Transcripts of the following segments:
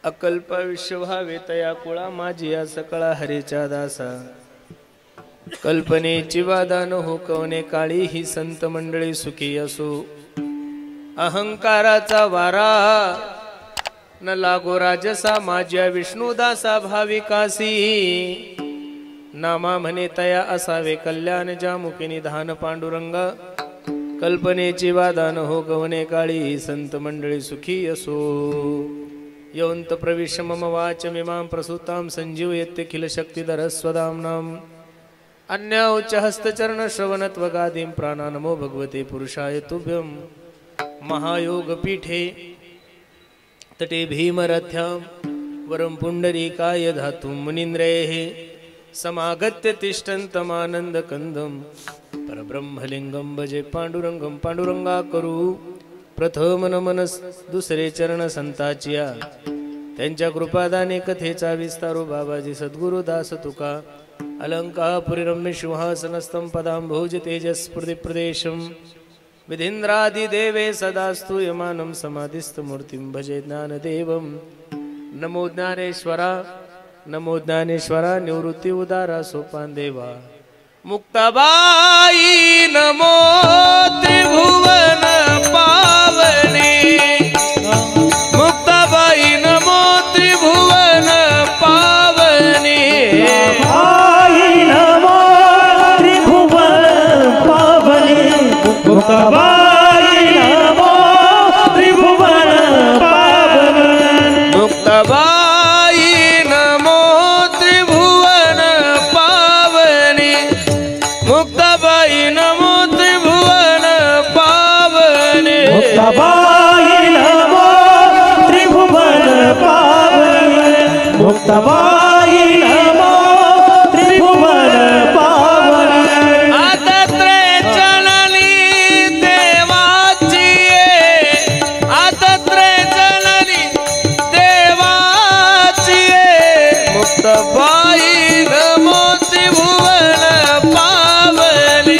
अकल्प विश्व व्हावे तया कुळा माझिया सकळा हरीच्या दासा कल्पनेची वादा न हो कवने काळी ही संत मंडळी सुखी असो अहंकाराचा वारा न लागो राजसा माझ्या विष्णुदासा भाविकासी नामा म्हणे तया असावे कल्याण जामुखी निधान पांडुरंगा कल्पनेची वादा न हो कवने काळी ही संत मंडळी सुखी असो यवंत प्रविश मम वाचमिमां प्रसूतां संजीवयत्यखिल शक्तिधर स्वदाम्नां अन्य उच्च हस्तचरण श्रवणत्वगादीं प्राणानमो भगवते पुरुषाय तुभ्यं महायोग पीठे तटे भीमरथ्यां वरं पुंडरीकाय धातुं मुनीन्द्रेः समागत्य तिष्ठन्तमानन्दकन्दं परब्रह्मलिंगं भजे पांडुरंगं पांडुरंगा करू प्रथम नमन दुसरे चरण संताचिया त्यांच्या कृपादाने कथेचा विस्तारो बाबाजी सद्गुरुदास तुका अलंकापुरी रम्य सिंहासनस्थं पदांभोज तेजस्फुर्ति प्रदेशं विधीन्द्रादि देवे सदास्तु यमानं समाधिस्थ मूर्तिं भजे ज्ञानदेवं नमो ज्ञानेश्वरा निवृत्ति उदारा सोपान देवा मुक्ताबाई नमो त्रिभुवन पावने मुक्ताबाई नमो त्रिभुवन पावने नमो त्रिभुवन पावने मुक्ताबाई नमो त्रिभुवन पावने मुक्ताबाई नमो त्रिभुवन पावने मुक्ताबाई नमो त्रिभुवन पावने मुक्ताबाई नमो त्रिभुवन पावने मुक्ताबाई नमो त्रिभुवन पावने आदत्रे जननी देवाची आदत्रे जननी देवाची मुक्ताबाई नमो त्रिभुवन पावने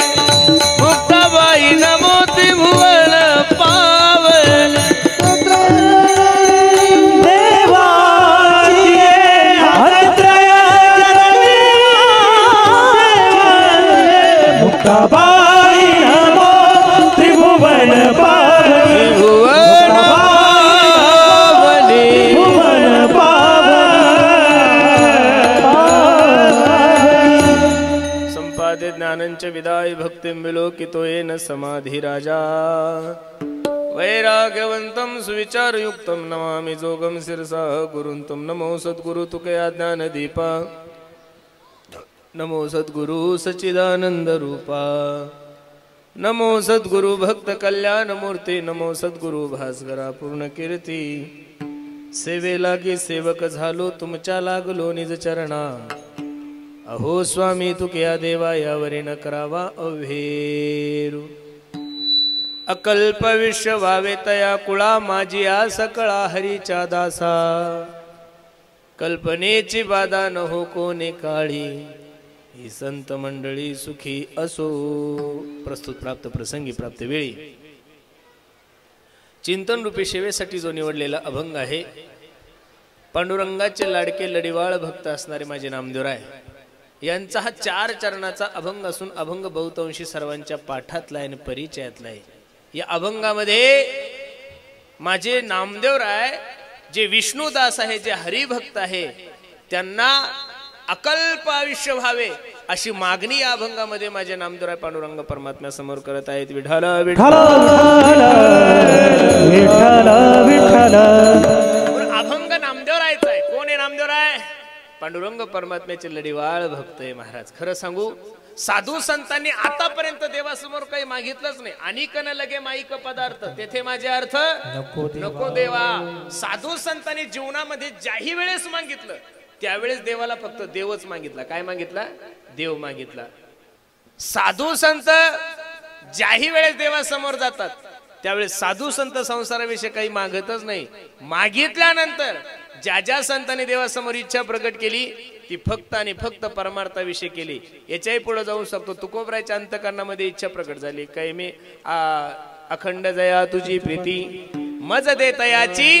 मुक्ताबाई नमो त्रिभुवन पावने देवाची हरत्रय जननी मुक्ताबाई नमो त्रिभुवन पावने त्रिभुवन पावने त्रिभुवन पावने संपादे ज्ञानंच विदाय भक्तिं विलोकितो येन समाधि राजा वैराग्यवंतं सुविचारयुक्तं नमामि जोगं शिरसा गुरुं तं नमो सद्गुरु तुकया ज्ञानदीपा नमो सद्गुरु सच्चिदानंद रूपा नमो सद्गुरु भक्त कल्याण मूर्ती नमो सद्गुरु भास्करा पूर्ण कीर्ती सेवे लागी सेवक झालो तुमच्या लागलो निज चरणा अहो स्वामी तुकया देवा यावरी न करावा अव्हेरू अकल्प विश्व व्हावे तया कुळा माझिया सकळा हरीच्या दासा कल्पनेची बाधा न हो कोणे काळी ही संत मंडळी सुखी असो प्रस्तुत प्राप्त प्रसंगी प्राप्त वेळी चिंतन रूपी सेवेसाठी जो निवडलेला अभंग आहे पांडुरंगाचे लाडके लढीवाळ भक्त असणारे माझे नामदेवराय यांचा हा 4 चरणाचा अभंग असून अभंग बहुतांशी सर्वांच्या पाठातला आहे आणि परिचयातला आहे। या अभंगामध्ये माझे नामदेवराय जे विष्णुदास आहे जे हरिभक्त आहे त्यांना अकल्प आयुष्य व्हावे अशी मागणी या अभंगामध्ये माझे नामदेवराय पांडुरंग परमात्म्या समोर करत आहेत। विठ्ठल विठ्ठल विठ्ठल विठ्ठल अभंग नामदेवरायचा आहे। कोण आहे नामदेवराय? पांडुरंग परमात्म्याचे लढीवाळ भक्त आहे महाराज। खरं सांगू साधू संतांनी आतापर्यंत देवासमोर काही मागितलंच नाही। अनिकन लगे माईक पदार्थ तेथे माझे अर्थ नको देवा। साधू संतांनी जीवनामध्ये ज्याही वेळेस मागितलं त्यावेळेस देवाला फक्त देवच मागितला। काय मागितला? देव मागितला। साधू संत ज्याही वेळेस देवासमोर जातात त्यावेळेस साधू संत संसाराविषयी काही मागतच नाही। मागितल्यानंतर ज्या ज्या संतांनी देवासमोर इच्छा प्रकट केली ती फक्त आणि फक्त परमार्थाविषयी केली। याच्याही पुढे जाऊ शकतो। तुकोबरायच्या अंतकरणामध्ये इच्छा प्रकट झाली। काही मी अखंड जया तुझी प्रीती मज देतयाची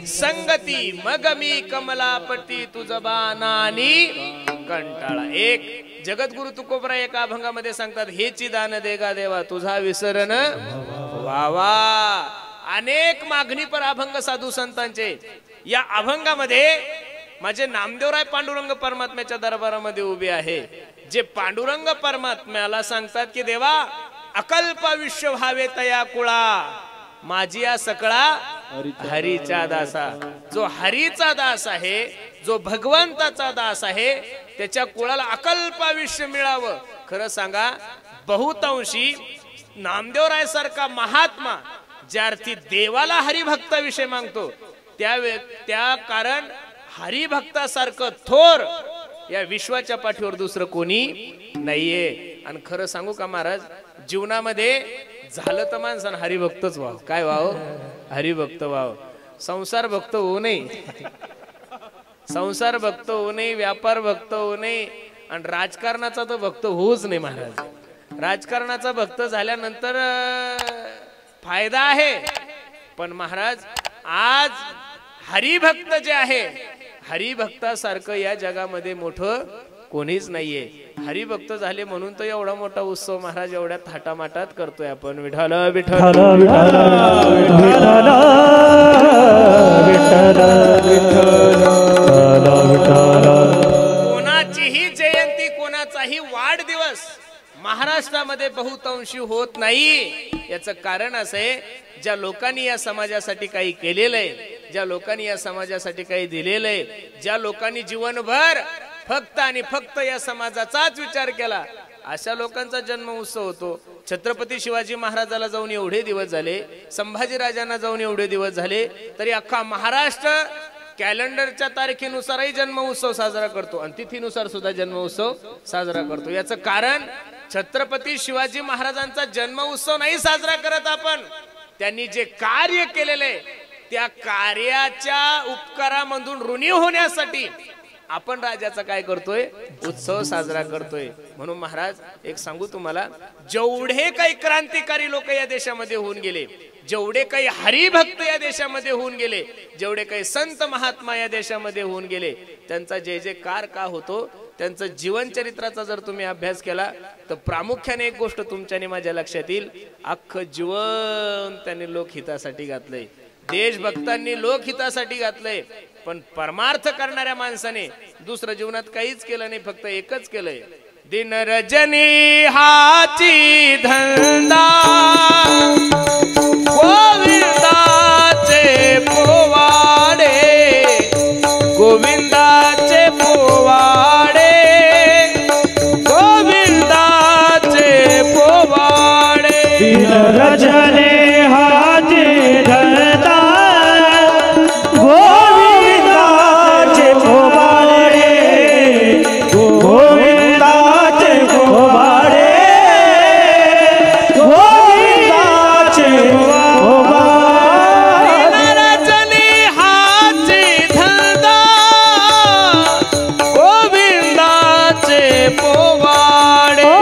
संगती मग मी कमलापती तुझबानानी कंटाळा. एक जगद्गुरु तुकोबरा एका अभंगामध्ये सांगतात, हेची दान देगा देवा तुझा विसरण वावा. अनेक मागणी पर अभंग साधू संतांचे. या अभंगामध्ये माझे नामदेवराय पांडुरंग परमात्म्याच्या दरबारामध्ये उभे आहे, जे पांडुरंग परमात्म्याला सांगतात की देवा अकल्प विश्व व्हावे तया कुळा, माझी या सकळा हरीचा दासा. जो हरीचा दास आहे, जो भगवंताचा दास आहे, त्याच्या कुळाला अकल्प आयुष्य मिळावं. खरं सांगा, बहुतांशी नामदेवराय सारखा महात्मा ज्या अर्थी देवाला हरिभक्ताविषयी मागतो, त्या कारण हरिभक्तासारखं थोर या विश्वाच्या पाठीवर दुसरं कोणी नाहीये. आणि खरं सांगू का महाराज, जीवनामध्ये झालं तर माणसानं हरिभक्तच व्हावं. काय व्हावं? हरिभक्त व्हावं. संसार भक्त होऊ नये, संसार भक्त होऊ नये, व्यापार भक्त होऊ नये, आणि राजकारणाचा तर भक्त होऊच नाही महाराज. राजकारणाचा भक्त झाल्यानंतर फायदा आहे, पण महाराज आज हरिभक्त जे आहे, हरिभक्तासारखं या जगामध्ये मोठं कोणीच नाहीये. हरिभक्त झाले म्हणून तर एवढा मोठा उत्सव महाराज एवढ्या थाटामाटात करतोय आपण. विठ्ठल विठ्ठल विठ्ठल विठ्ठल. कोणाचीही जयंती, कोणाचाही वाढदिवस महाराष्ट्रामध्ये बहुतांशी होत नाही. याचं कारण असं आहे, ज्या लोकांनी या समाजासाठी काही केलेलं आहे, ज्या लोकांनी या समाजासाठी काही दिलेलं आहे, ज्या लोकांनी जीवनभर फक्त आणि फक्त या समाजाचाच विचार केला, अशा लोकांचा जन्म उत्सव होतो. छत्रपती शिवाजी महाराजाला जाऊन एवढे दिवस झाले, संभाजी राजांना जाऊन एवढे दिवस झाले, तरी अख्खा महाराष्ट्र कॅलेंडरच्या तारखेनुसारही जन्म उत्सव साजरा करतो आणि तिथीनुसार सुद्धा जन्म उत्सव साजरा करतो. याचं कारण छत्रपती शिवाजी महाराजांचा जन्म उत्सव नाही साजरा करत आपण, त्यांनी जे कार्य केलेले त्या कार्याच्या उपकारामधून ऋणी होण्यासाठी आपण राजाचा काय करतोय? उत्सव साजरा करतोय. म्हणून महाराज एक सांगू तुम्हाला, जेवढे काही क्रांतिकारी लोक या देशामध्ये होऊन गेले, जेवढे काही हरिभक्त या देशामध्ये होऊन गेले, जेवढे काही संत महात्मा या देशामध्ये होऊन गेले, त्यांचा जय जयकार का होतो? त्यांचं जीवन चरित्राचा जर तुम्ही अभ्यास केला तर प्रामुख्याने एक गोष्ट तुमच्या आणि माझ्या लक्षात येईल, अख्खं जीवन त्यांनी लोकहितासाठी घातलंय, देशभक्तांनी लोकहितासाठी घातलंय. पण परमार्थ करणाऱ्या माणसाने दुसरं जीवनात काहीच केलं नाही, फक्त एकच केलंय, दिन रजनी हाची धंदा गोविंदाचे पोवाडे, गोविंदाचे पोवाडे, गोविंदाचे पोवाडे. दिन रजनी हाची धंदा गोविंदाचे पोवाडे, गोविंदाचे पोवाडे, गोविंदाचे पोवाडे. रजनी हाची धंदा गोविंदाचे पोवाडे,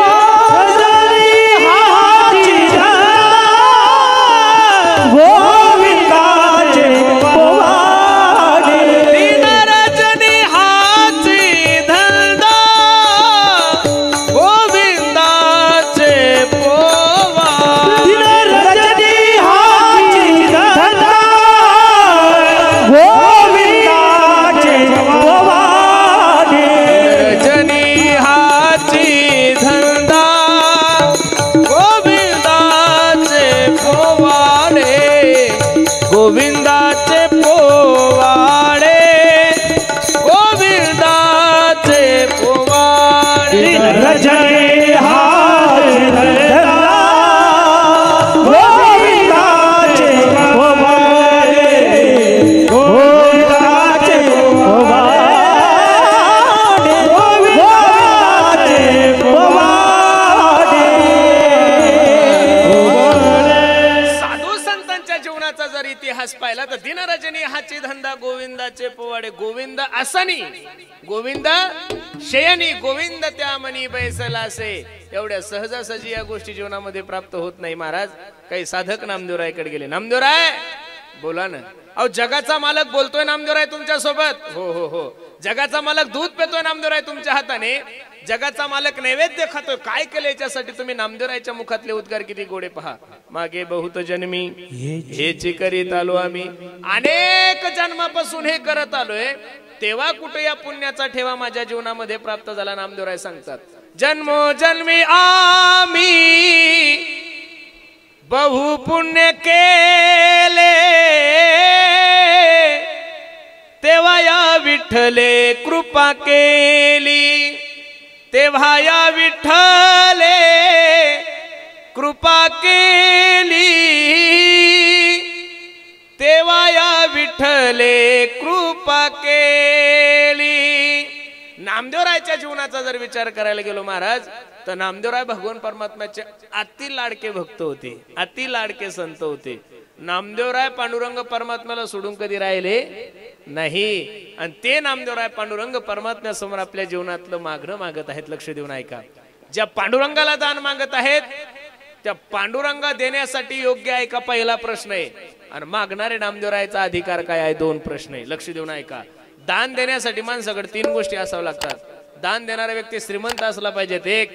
गोविंदाचे पोवाडे, गोविंदाचे पोवाडे. रजनी हाची धंदा गोविंदाचे पोवाडे, गोविंदाचे पोवाडे, गोविंदाचे पोवाडे. साधू संतांच्या जीवनाचा जर इतिहास पाहिला तर दिन रजनी हाची धंदा गोविंदाचे पोवाडे. गोविंद असनी, गोविंद शयनी, गोविंद त्या मनी बैसलासे. एवढ्या सहजासहजी या गोष्टी जीवनामध्ये प्राप्त होत नाही महाराज. काही साधक नामदेवरायकडे गेले, नामदेवराय बोला ना. अहो जगाचा मालक बोलतोय नामदेवराय तुमच्या सोबत. हो हो हो. जगाचा मालक दूध पितोय नामदेवराय तुमच्या हाताने. जगाचा मालक नैवेद्य खातोय. काय केलं याच्यासाठी तुम्ही? नामदेवरायच्या मुखातले उद्गार किती गोडे पहा. मागे बहुत जन्मी हेची करीत आलो आम्ही. अनेक जन्मापासून हे करत आलोय. तेव्हा कुठे या पुण्याचा ठेवा माझ्या जीवनामध्ये प्राप्त झाला. नामदेवराय सांगतात जन्मोजन्मी आम्ही बहु पुण्य केले. तेव्हा या विठ्ठले कृपा केली. तेव्हा या विठ्ठले कृपा केली. तेव्हा या विठ्ठले कृपा केली. नामदेवरायच्या जीवनाचा जर विचार करायला गेलो महाराज तर नामदेवराय भगवान परमात्म्याचे अति लाडके भक्त होते. अति लाडके संत होते. नामदेवराय पांडुरंग परमात्म्याला सोडून कधी राहिले नाही. आणि ते नामदेवराय पांडुरंग परमात्म्यासमोर आपल्या जीवनातलं मागणं मागत आहेत. लक्ष देऊन ऐका. ज्या पांडुरंगाला दान मागत आहेत त्या पांडुरंगा देण्यासाठी योग्य आहे का पहिला प्रश्न आहे. आणि मागणारे नामदेवरायचा अधिकार काय आहे दोन प्रश्न आहे. लक्ष देऊन ऐका. दान देण्यासाठी माणसाकडे तीन गोष्टी असाव्या लागतात. दान देणारा व्यक्ती श्रीमंत असला पाहिजे एक.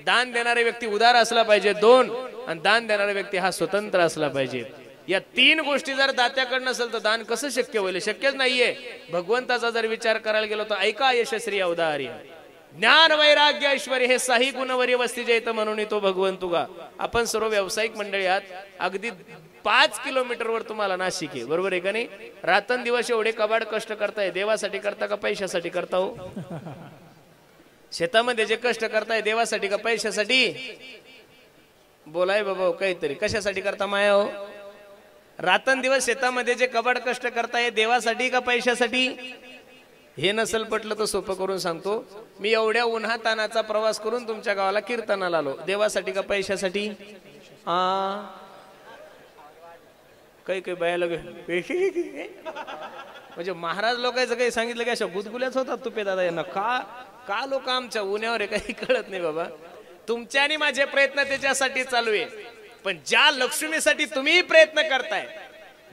दान देणारे व्यक्ती उदार असला पाहिजे दोन. आणि दान देणारा व्यक्ती हा स्वतंत्र असला पाहिजे. या तीन गोष्टी जर दात्याकडे नसेल तर दान कसं शक्य होईल? शक्यच नाहीये. भगवंताचा जर विचार करायला गेलो तर ऐका यशस्वी अवधारी ज्ञान वैराग्य ऐश्वर हे साही गुणवरी वस्ती जैत म्हणून तो भगवंतुगा. आपण सर्व व्यावसायिक मंडळी आहात. अगदी 5 किलोमीटरवर तुम्हाला नाशिक आहे. बरोबर आहे का नाही? रात्रंदिवस एवढे कबाड कष्ट करताय. देवासाठी करता का पैशासाठी करता हो? शेतामध्ये जे कष्ट करताय देवासाठी का पैशासाठी? बोलाय बाबा काहीतरी. कशासाठी करता माया हो? रात्रंदिवस शेतामध्ये जे कबाड कष्ट करताय देवासाठी का पैशासाठी? हे नसल पटलं तर सोपं करून सांगतो. मी एवढ्या उन्हा तानाचा प्रवास करून तुमच्या गावाला कीर्तनाला आलो. देवासाठी का पैशासाठी? काही काही बायाला म्हणजे महाराज लोकांचं काही सांगितलं की अशा गुदगुल्याच होतात तुपे दादा यांना. का लोक आमच्या उन्हावर आहे काही कळत नाही बाबा. तुमच्या आणि माझे प्रयत्न त्याच्यासाठी चालू आहे. पण ज्या लक्ष्मीसाठी तुम्ही प्रयत्न करताय,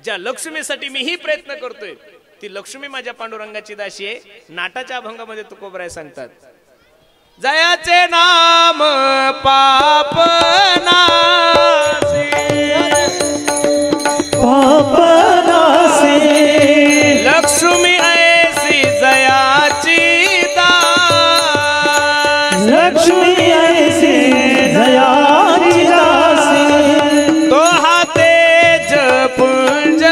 ज्या लक्ष्मीसाठी मीही प्रयत्न करतोय, ती लक्ष्मी माझ्या पांडुरंगाची दासी आहे. नाटाच्या अभंगामध्ये तुकोबराय सांगतात जयाचे नाम पापनासी पापनासी लक्ष्मी ऐसी जयाची दास. लक्ष्मी ऐसी जयाची दासी. तो हा तेज पुंज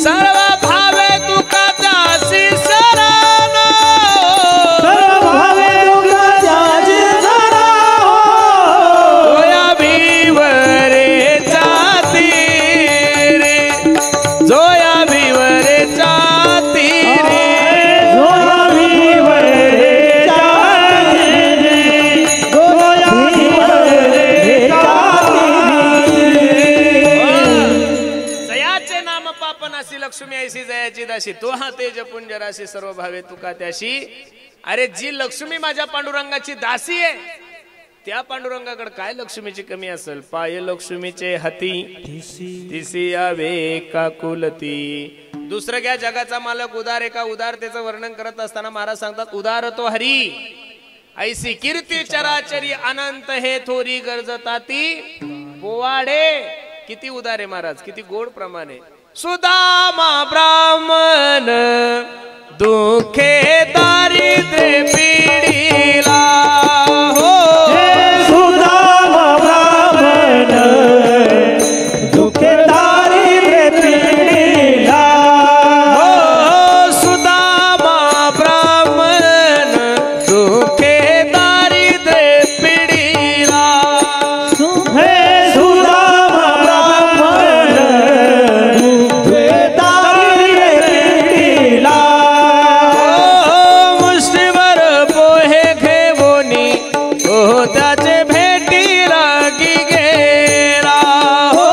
सर्व भावे तुका दासी शरण. सर्व भावे तुका दासी शरण. जोया भिवरे जाती रे. जोया भिवरे जाती रे. जोया भिवरे जाती रे. जोया भिवरे जाती रे. जयाचे नाम पापनासी लक्ष्मी ऐसी जयाची दासी. तो हा तेज पुंज राशी सर्व भावे तुका त्याशी. अरे जी लक्ष्मी माझ्या पांडुरंगाची दासी आहे त्या पांडुरंगाकडे काय लक्ष्मीची कमी असेल? पाय लक्ष्मीचे हाती तिसी यावे का कुलती. दुसरं घ्या जगाचा मालक उदार आहे का? उदारतेचं वर्णन करत असताना महाराज सांगतात उदार तो हरी ऐसी कीर्ती चराचरी अनंत हे थोरी गरजताती पोवाडे. किती उदार आहे महाराज, किती गोड प्रमाणे. सुदामा ब्राह्मण दुखे दारिद्र्य पीडिला. हो सुदामा ब्राह्मण दुखे दारिद्र्य पीडिला. हो सुदामा ब्राह्मण दुखे दारिद्र्य पीडिला. हे सुदामा ब्राह्मण दुखे दारिद्र्य पीडिला. मुष्टीवर पोहे घेवोनी हो त्याचे भेटी लागी गेला. हो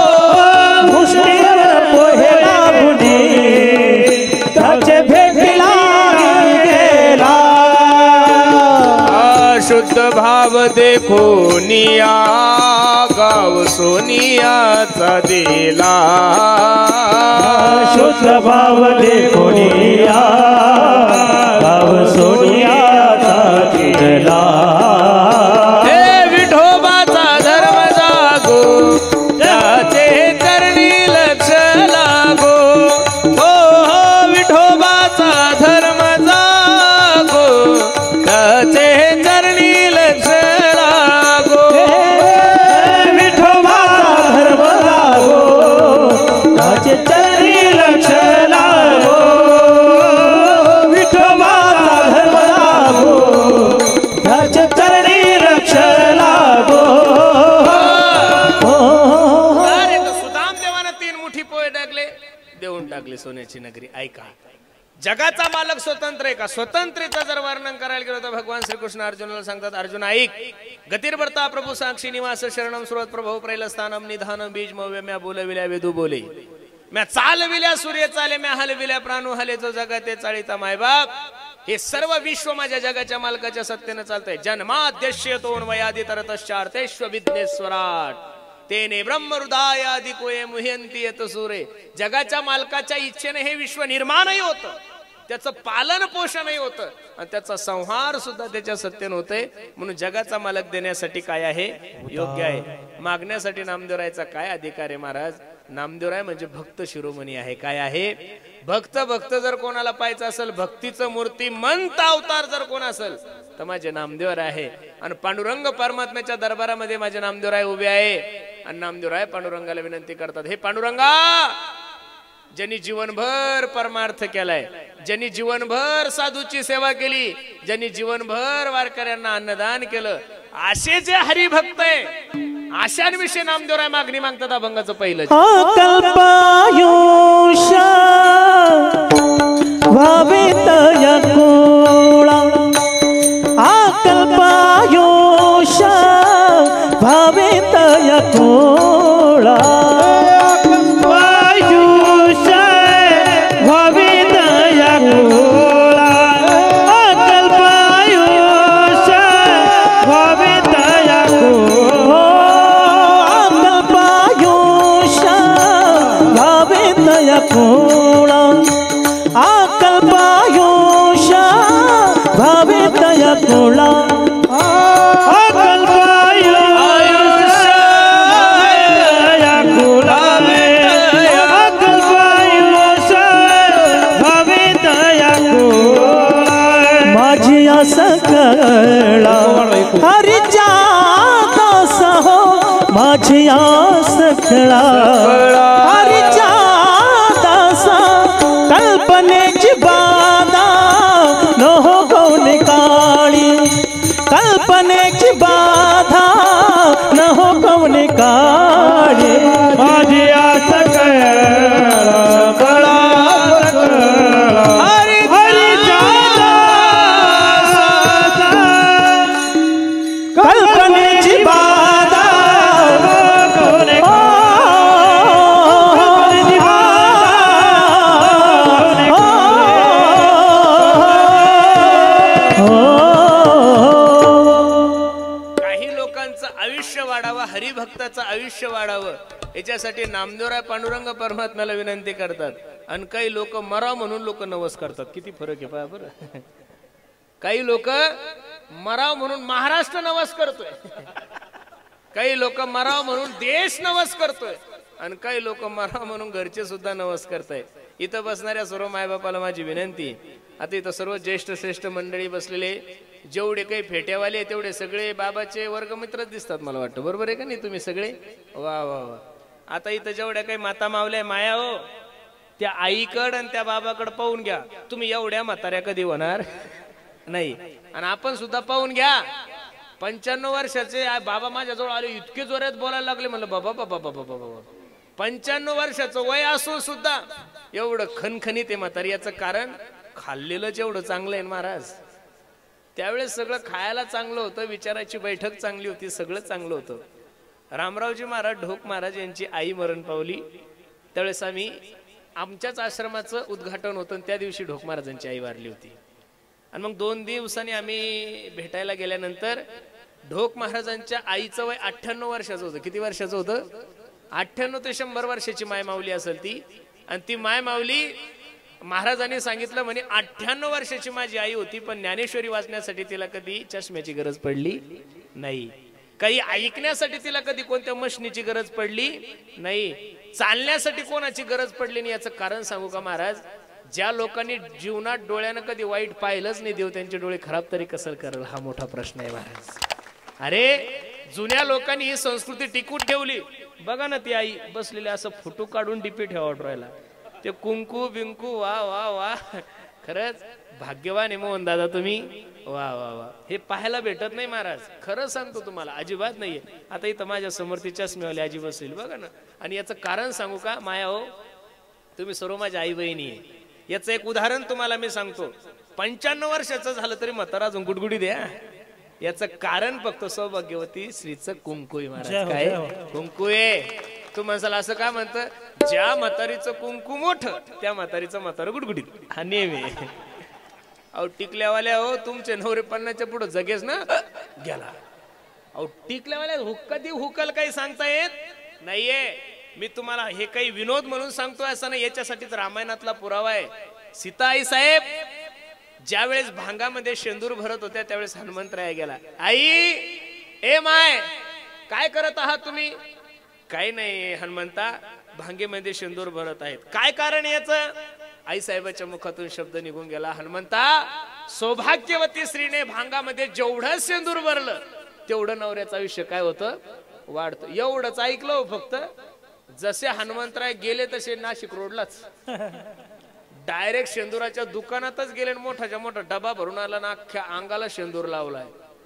मुष्टीवर पोहे लागुनी त्याचे भेटीला गेला. शुद्ध भाव देखोनिया गाव सोनियाचा दिला शुद्ध भाव देखोनिया गाव सोनियाचा दिला हे विठोबाचा धर्म जागो त्याचे चरणी लक्ष लागो हो हो विठोबाचा धर्म जागो त्याचे चरणी लक्ष लागो विठोबाचा धर्म लागो त्याचे चरणी लक्ष लागो विठोबाचा धर्म लागो त्याचे चरणी लक्ष लागो अरे तो सुदाम देवानं 3 मुठी पोहे टाकले देऊन टाकले सोन्याची नगरी ऐका जगाचा मालक स्वतंत्र आहे का स्वतंत्रतेचं जर वर्णन करायला गेलो तर भगवान श्रीकृष्ण अर्जुनाला सांगतात अर्जुन ऐक गतिर्भर्ता प्रभू साक्षी निवास शरणम स्रोत प्रभो प्रैलस्थानम निधानम बीज मव्य म्या बोलविल्या वेदू बोले म्या चालविल्या सूर्य चाले म्या हलविल्या प्राणू हले जो जगते चाळीता मायबाप हे सर्व विश्व माझ्या जगाच्या मालकाच्या सत्तेने चालतंय जन्माद्यश्य तोन्वयादि तरतश्चार्थेश्व विघ्नेश्वराट तेने ब्रह्महृदयादि कोये मुह्यंती यत सूरे जगाच्या मालकाच्या इच्छेने हे विश्व निर्माणही होतं त्याचं पालन पोषणही होतं आणि त्याचा संहार सुद्धा त्याच्या सत्तेने होतंय म्हणून जगाचा मालक देण्यासाठी काय आहे योग्य आहे मागण्यासाठी नामदेवरायचा काय अधिकार आहे महाराज नामदेवराय म्हणजे भक्त शिरोमणी आहे काय आहे भक्त भक्त जर कोणाला पाहायचं असेल भक्तीचं मूर्ती मंत अवतार जर कोण असेल तर माझे नामदेवराय आहे आणि पांडुरंग परमात्म्याच्या दरबारामध्ये माझे नामदेवराय उभे आहे आणि नामदेवराय पांडुरंगाला विनंती करतात हे पांडुरंगा ज्यांनी जीवनभर परमार्थ केलाय ज्यांनी जीवनभर साधूची सेवा केली ज्यांनी जीवनभर वारकऱ्यांना अन्नदान केलं असे जे हरिभक्त आहे अशांविषयी नामदेवराय मागणी मागतात अभंगाचं पहिलं कल्पायुष भावित यकुळा कल्पायुष भावित यकुळा कल्पायुष भावित यकुळा कल्पायुष भावित यकुळा कल्पायुष भावित यकुळा कल्पायुष भावित यकुळा सकळा हरिचा दास हो माझ्या सकळा हरिचा दास कल्पनेची बाधा न हो गौनी काळी कल्पनेची बाधा न हो गौनी काळी माझ्या सकळा कल्पनेची बाधा काही लोकांचं आयुष्य वाढावं हरिभक्ताचं आयुष्य वाढावं याच्यासाठी नामदेवराय पांडुरंग परमात्म्याला विनंती करतात आणि काही लोक मरा म्हणून लोक नवस करतात किती फरक आहे पहा बरं काही लोक मराव म्हणून महाराष्ट्र नवस करतोय काही लोक मराव म्हणून देश नवस करतोय आणि काही लोक मराव म्हणून घरचे सुद्धा नवस करताय इथं बसणाऱ्या सर्व मायबापाला माझी विनंती आता इथं सर्व ज्येष्ठ श्रेष्ठ मंडळी बसलेले जेवढे काही फेट्यावाले तेवढे सगळे बाबाचे वर्गमित्रच दिसतात मला वाटतं बरोबर आहे का नाही तुम्ही सगळे वा वा वा आता इथं जेवढ्या काही माता मावल्या माया हो त्या आईकडं आणि त्या बाबाकडं पाहून घ्या तुम्ही एवढ्या म्हाताऱ्या कधी होणार नाही आणि आपण सुद्धा पाहून घ्या 95 वर्षाचे बाबा माझ्याजवळ आले इतके जोरात बोलायला लागले म्हणलं बाबा बाबा बाबा बाबा 95 वर्षाचं वय असून सुद्धा एवढं खणखणीत आहे म्हातारी याचं कारण खाल्लेलं जेवढं चांगलं आहे महाराज त्यावेळेस सगळं खायला चांगलं होतं विचाराची बैठक चांगली होती सगळं चांगलं होतं रामरावजी महाराज ढोक महाराज यांची आई मरण पावली त्यावेळेस आम्ही आमच्याच आश्रमाचं उद्घाटन होतं त्या दिवशी ढोक महाराजांची आई वारली होती आणि मग 2 दिवसांनी आम्ही भेटायला गेल्यानंतर ढोक महाराजांच्या आईचं वय 98 वर्षाचं होतं. किती वर्षाचं होतं? 98 ते 100 वर्षाची माय माऊली असेल ती. आणि ती माय माऊली महाराजांनी सांगितलं म्हणे 98 वर्षाची माझी आई होती, पण ज्ञानेश्वरी वाचण्यासाठी तिला कधी चष्म्याची गरज पडली नाही, काही ऐकण्यासाठी तिला कधी कोणत्या मशनीची गरज पडली नाही, चालण्यासाठी कोणाची गरज पडली नाही. याचं कारण सांगू का महाराज? ज्या लोकांनी जीवनात डोळ्यानं कधी वाईट पाहिलंच नाही, देव त्यांचे डोळे खराब तरी कसं करेल, हा मोठा प्रश्न आहे महाराज. अरे जुन्या लोकांनी ही संस्कृती टिकून ठेवली. बघा ना, ती आई बसलेली असं फोटो काढून डीपी ठेवा ड्रॉयला, ते कुंकू बिंकू, वा वा वा, खरंच भाग्यवान आहे मोहन दादा तुम्ही, वा वा वा. हे पाहायला भेटत नाही महाराज, खरं सांगतो तुम्हाला, अजिबात नाहीये. आता इथं माझ्या समोर ती चष्मेवाली आजी बसलेली बघा ना. आणि याचं कारण सांगू का? माया हो, तुम्ही सर्व माझ्या आई बहिणी आहे. याचं एक उदाहरण तुम्हाला मी सांगतो. 95 वर्षाचं झालं तरी म्हातारा अजून गुडगुडी द्या. याचं कारण फक्त सौभाग्यवती स्त्रीचं कुंकू आहे महाराज. काय कुंकू आहे? तू म्हणसाल असं का म्हणतं? ज्या म्हातारीचं कुंकू मोठं त्या म्हातारीचं म्हातारं गुडगुडीत, हा नेहमी. अहो टिकल्यावाल्या हो, तुमचे 950 पुढे जगेच ना गेला. अहो टिकल्यावाल्या कधी हुकल काही सांगता येत नाहीये. मी तुम्हाला हे काही विनोद म्हणून सांगतोय असं नाही, याच्यासाठीच रामायणातला पुरावा आहे. सीता आई साहेब ज्यावेळेस भांगामध्ये शेंदूर भरत होत्या त्यावेळेस हनुमंतराय गेला. आई, ए माय, काय करत आहात तुम्ही? काही नाही हनुमंता, भांगेमध्ये शेंदूर भरत आहेत. काय कारण याचं? आई साहेबाच्या मुखातून शब्द निघून गेला, हनुमंता, सौभाग्यवती स्त्रीने भांगामध्ये जेवढं शेंदूर भरलं तेवढं नवऱ्याचं आयुष्य काय होतं? वाढतं. एवढंच ऐकलं फक्त. जसे हनुमंतराय गेले तसे नाशिक रोडलाच डायरेक्ट शेंदुराच्या दुकानातच गेले, मोठाच्या मोठा डबा भरून आला ना, अख्ख्या अंगाला शेंदूर लावलाय.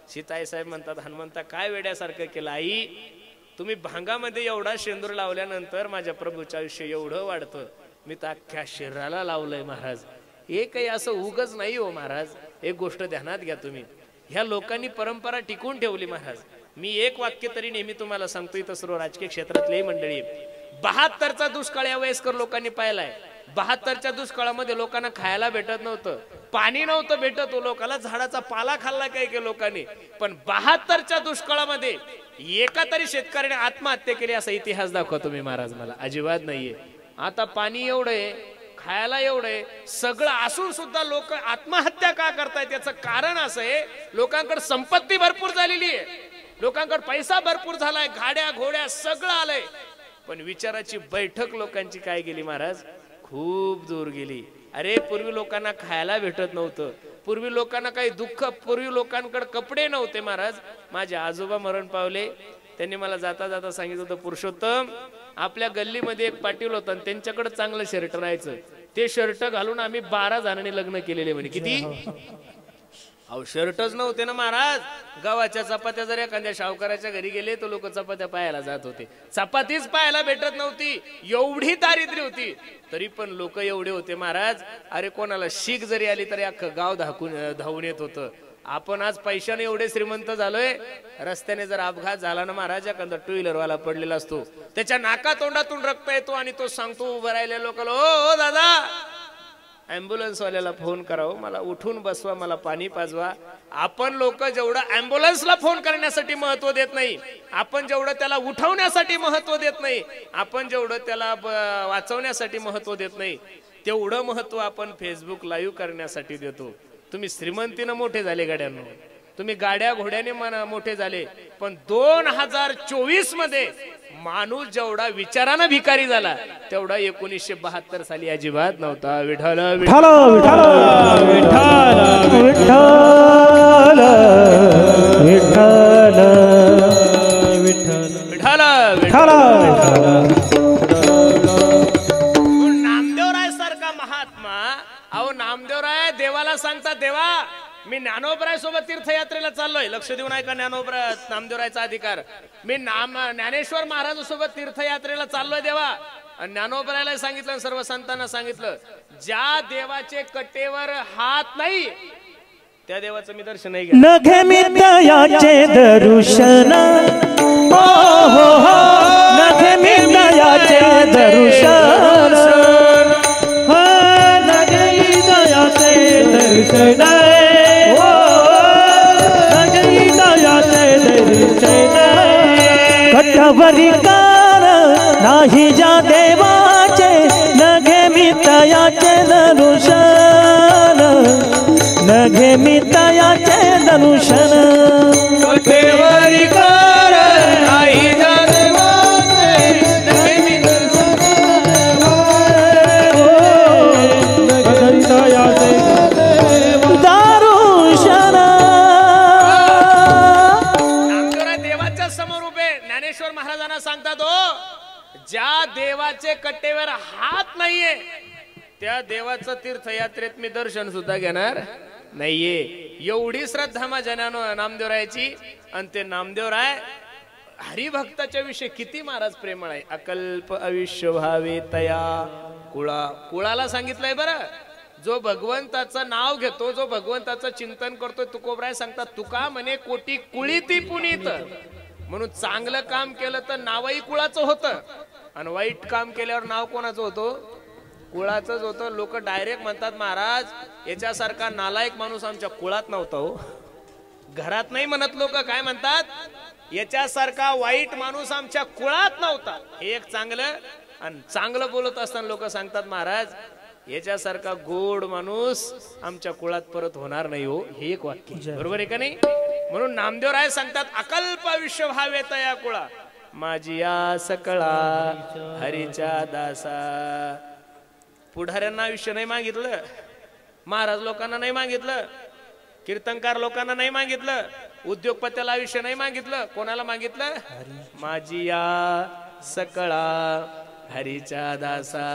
सीताई साहेब म्हणतात, हनुमंता काय वेड्यासारखं केलं? आई, तुम्ही भांगामध्ये एवढा शेंदूर लावल्यानंतर माझ्या प्रभूचं आयुष्य एवढं वाढतं, मी तर अख्ख्या शरीराला लावलंय महाराज. हे काही असं उगच नाही हो महाराज. एक गोष्ट ध्यानात घ्या तुम्ही, ह्या लोकांनी परंपरा टिकून ठेवली महाराज. मी एक वाक्य तरी नेहमी तुम्हाला सांगतो, इथं सर्व राजकीय क्षेत्रातली मंडळी, 72चा दुष्काळ या वयस्कर लोकांनी पाहिलाय. 72च्या दुष्काळामध्ये लोकांना खायला भेटत नव्हतं, पाणी नव्हतं भेटत, लोकांना झाडाचा पाला खाल्ला काही लोकांनी. पण 72च्या दुष्काळामध्ये एका तरी शेतकऱ्याने आत्महत्या केली असा इतिहास दाखवा तुम्ही महाराज मला. अजिबात नाहीये. आता पाणी एवढं आहे, खायला एवढं आहे, सगळं असून सुद्धा लोक आत्महत्या का करतायत? याचं कारण असं आहे, लोकांकडे संपत्ती भरपूर झालेली आहे, लोकांकडे पैसा भरपूर झालाय, गाड्या घोड्या सगळं आलंय, पण विचाराची बैठक लोकांची काय गेली महाराज? खूप दूर गेली. अरे पूर्वी लोकांना खायला भेटत नव्हतं, पूर्वी लोकांना काही दुःख, पूर्वी लोकांकडे कपडे नव्हते महाराज. माझे आजोबा मरण पावले, त्यांनी मला जाता जाता सांगितलं होतं, पुरुषोत्तम, आपल्या गल्लीमध्ये एक पाटील होता, त्यांच्याकडे चांगलं शर्ट राहायचं, ते शर्ट घालून आम्ही 12 जणांनी लग्न केलेले म्हणे. किती? अहो शर्टच नव्हते ना महाराज. गव्हाच्या चपात्या जर एखाद्या शावकाराच्या घरी गेले तर लोक चपात्या पाहायला जात होते, चपातीच पाहायला भेटत नव्हती, एवढी दारिद्र्य होती. तरी पण लोक एवढे होते महाराज, अरे कोणाला शीख जरी आली तरी अख्खं गाव धावून येत होतं. आपण आज पैशाने एवढे श्रीमंत झालोय, रस्त्याने जर अपघात झाला ना महाराज, एखादा टू व्हीलर वाला पडलेला असतो, त्याच्या नाका तोंडातून रक्त येतो आणि तो सांगतो उभं राहिलेल्या लोकांना, ओ दादा, ॲम्ब्युलन्स वाल्याला फोन करावं, मला उठून बसवा, मला पाणी पाजवा. आपण लोक जेवढं ॲम्ब्युलन्सला फोन करण्यासाठी महत्व देत नाही, आपण जेवढं त्याला उठवण्यासाठी महत्व देत नाही, आपण जेवढं त्याला वाचवण्यासाठी महत्व देत नाही, तेवढं महत्व आपण फेसबुक लाईव्ह करण्यासाठी देतो. तुम्ही श्रीमंतीनं मोठे झाले गाड्यांनो, तुम्ही गाड्या घोड्याने मोठे झाले, पण 2024 मध्ये माणूस जेवढा विचारानं भिकारी झाला तेवढा 1972 साली अजिबात नव्हता. विठ्ठल विठ्ठल विठ्ठल विठ्ठल विठ्ठल नामदेवराय सारखा महात्मा, अहो नामदेवराय देवाला सांगतात, देवा मी ज्ञानोबराय सोबत तीर्थयात्रेला चाललोय, लक्ष देऊन ऐका, ज्ञानोबराय नामदेवरायचा अधिकार, मी ज्ञानेश्वर महाराजांसोबत तीर्थयात्रेला चाललोय देवा. आणि ज्ञानोबरायला सांगितलं, सर्व संतांना सांगितलं, ज्या देवाचे कटेवर हात नाही त्या देवाचं मी दर्शन नाही घेतलं. नघे मी दयाचे दर्शन, हो हो हो, नघे मी दयाचे दर्शन, हो नघे मी दयाचे दर्शन, हो नघे मी दयाचे हिजा देवाचे नघे मी तयाचे दर्शन नघे मी तयाचे दर्शन कटेवरी कर हिजा देवाचे नघे मी देवाच्या समोर उभे ज्ञानेश्वर महाराजांना सांगतात हो ज्या देवाचे कट्टेवर हात नाहीये त्या देवाचं तीर्थयात्रेत मी दर्शन सुद्धा घेणार नाहीये एवढी श्रद्धा माझ्या नामदेवरायाची आणि ते नामदेवराय हरिभक्ताच्या विषयी किती महाराज प्रेमळ आहे अकल्प अविश्य भावे तया कुळाला सांगितलंय बरं जो भगवंताचं नाव घेतो जो भगवंताचं चिंतन करतोय तुकोबराय सांगतात तुका म्हणे कोटी कुळीती पुनीत म्हणून चांगलं काम केलं तर नावही कुळाचं होतं आणि वाईट काम केल्यावर नाव कोणाचं होतं कुळाचंच होतं लोक डायरेक्ट म्हणतात महाराज याच्यासारखा नालायक माणूस आमच्या कुळात नव्हता हो घरात नाही म्हणत लोक काय म्हणतात याच्यासारखा वाईट माणूस आमच्या कुळात नव्हता हे एक चांगलं आणि चांगलं बोलत असताना लोक सांगतात महाराज याच्यासारखा गोड माणूस आमच्या कुळात परत होणार नाही हो हे एक वाक्य बरोबर आहे का नाही म्हणून नामदेवराय सांगतात अकल्प विश्व भावे तया कुळा माझी या सकळा हरीच्या दासा पुढाऱ्यांना आयुष्य नाही मागितलं महाराज लोकांना नाही मागितलं कीर्तनकार लोकांना नाही मागितलं उद्योगपत्याला आयुष्य नाही मागितलं कोणाला मागितलं माझी या सकळा हरीच्या दासा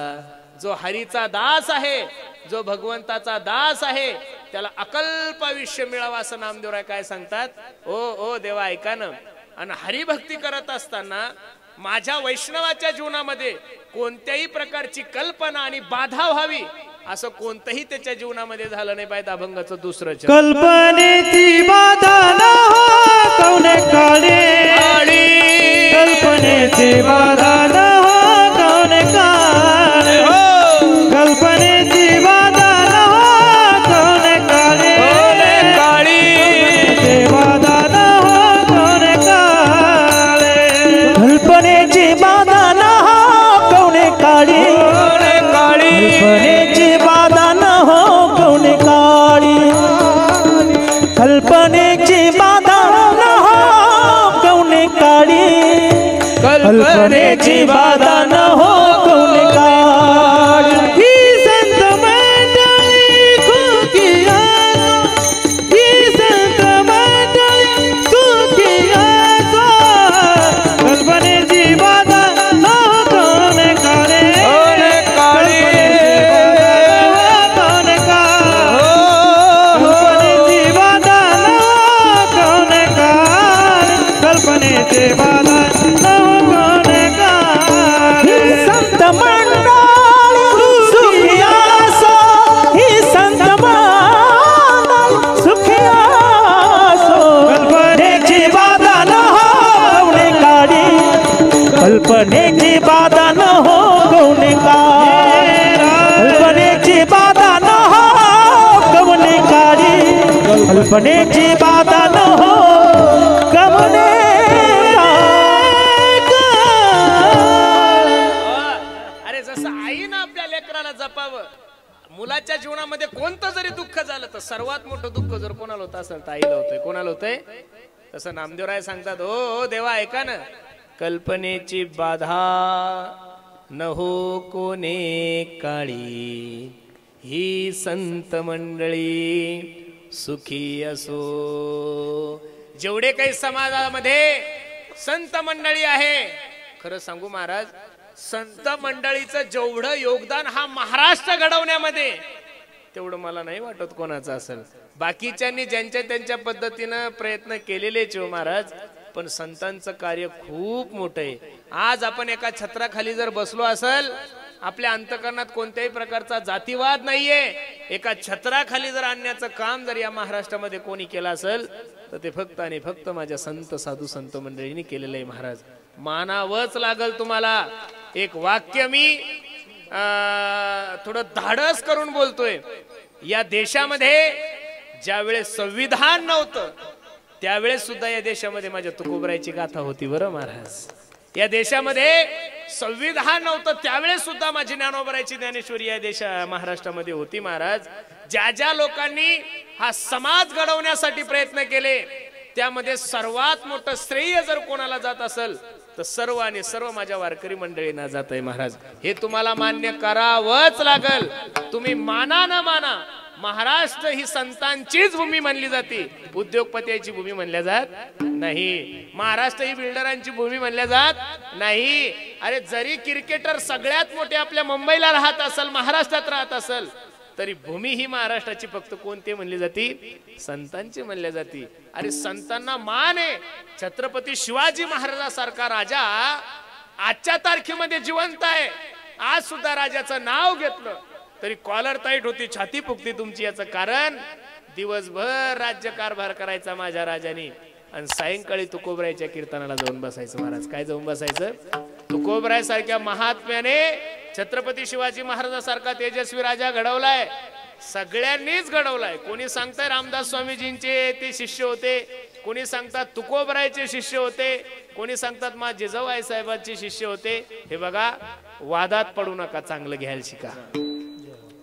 जो हरीचा दास आहे जो भगवंताचा दास आहे त्याला अकल्प आयुष्य मिळावा असं नामदेवराय काय सांगतात ओ देवा ऐका ना आणि हरिभक्ती करत असताना माझ्या वैष्णवाच्या जीवनामध्ये कोणत्याही प्रकारची कल्पना आणि बाधा व्हावी असं कोणतंही त्याच्या जीवनामध्ये झालं नाही पाहिजे अभंगाचं दुसरं कल्पनेची बाधा न हो कवने काळी कल्पनेची बाधा न हो कवने काळी कल्पनेची बाधा न हो कवने काळी बाधा न हो कवने काळी कल्पनेची बाधा न हो कवने काळी कल्पनेची बाधा न हो कवने काळी कल्पनेची बाधा न हो कवने काळी कल्पनेची बाधा न हो कवने काळी ही संत मंडळी सुखिया ही संत मंडळी सुखिया कल्पनेची बाधा न हो कवने काळी संत मंडळी सुखिया सो ही संत मंडळी सुखिया सो कल्पनेची बाधा न हो कवने काळी कल्पनेची बाधा न हो कवने काळी कल्पनेची बाधा न हो कवने काळी कल्पनेची बाधा न हो कवने जपावं मुलाच्या जीवनामध्ये कोणतं जरी दुःख झालं तर सर्वात मोठं दुःख जर कोणाला होत असेल तर आईला होतंय कोणाला होतंय तसं नामदेवराय सांगतात ओ देवा ऐका ना कल्पनेची बाधा न हो कोणे काळी ही संत मंडळी सुखी असो जेवढे काही समाजामध्ये संत मंडळी आहे खरं सांगू महाराज संत मंडळीचं जेवढं योगदान हा महाराष्ट्र घडवण्यामध्ये तेवढं मला नाही वाटत कोणाचं असेल बाकीच्यांनी ज्यांच्या त्यांच्या पद्धतीनं प्रयत्न केलेलेच हो महाराज पण संतांचं कार्य खूप मोठं आहे आज आपण एका छत्राखाली जर बसलो असेल आपल्या अंतकरणात कोणत्याही प्रकारचा जातीवाद नाहीये एका छत्राखाली जर आणण्याचं काम जर या महाराष्ट्रामध्ये कोणी केलं असेल तर ते फक्त आणि फक्त माझ्या संत साधू संत मंडळींनी केलेलं आहे महाराज मानावंच लागल तुम्हाला एक वाक्य मी थोडं धाडस करून बोलतोय या देशामध्ये ज्यावेळेस संविधान नव्हतं त्यावेळेस सुद्धा या देशामध्ये माझ्या तुकोबरायची गाथा होती बरं महाराज या देशामध्ये संविधान नव्हतं त्यावेळेस सुद्धा माझी ज्ञानोबरायची ज्ञानेश्वरी या महाराष्ट्रामध्ये होती महाराज. ज्या ज्या लोकांनी हा समाज घडवण्यासाठी प्रयत्न केले त्यामध्ये सर्वात मोठं श्रेय जर कोणाला जात असेल तर सर्व आणि सर्व माझ्या वारकरी मंडळींना जात आहे महाराज. हे तुम्हाला मान्य करावंच लागल. तुम्ही माना न माना, महाराष्ट्र ही संतांचीच भूमी मानली जाते, उद्योगपतीची भूमी म्हणल्या जात नाही. महाराष्ट्र ही बिल्डरांची भूमी म्हणल्या जात नाही. अरे जरी क्रिकेटर सगळ्यात मोठे आपल्या मुंबईला राहत असेल, महाराष्ट्रात राहत असेल, तरी भूमी ही महाराष्ट्राची फक्त कोणती म्हणली जाते? संतांची म्हणल्या जाते. अरे संतांना मान आहे. छत्रपती शिवाजी महाराजांसारखा राजा आजच्या तारखेमध्ये जिवंत आहे. आज सुद्धा राजाचं नाव घेतलं तरी कॉलर टाईट होती, छाती फुगती तुमची. याचं कारण दिवसभर राज्यकारभार करायचा माझ्या राजाने आणि सायंकाळी तुकोबरायच्या कीर्तनाला जाऊन बसायचं महाराज. काय जाऊन बसायचं? तुकोबराय सारख्या महात्म्याने छत्रपती शिवाजी महाराजांसारखा तेजस्वी राजा घडवलाय, सगळ्यांनीच घडवलाय. कोणी सांगताय रामदास स्वामीजींचे ते शिष्य होते, कोणी सांगतात तुकोबरायचे शिष्य होते, कोणी सांगतात मा जिजाऊ साहेबांचे शिष्य होते. हे बघा, वादात पडू नका, चांगलं घ्यायला शिका.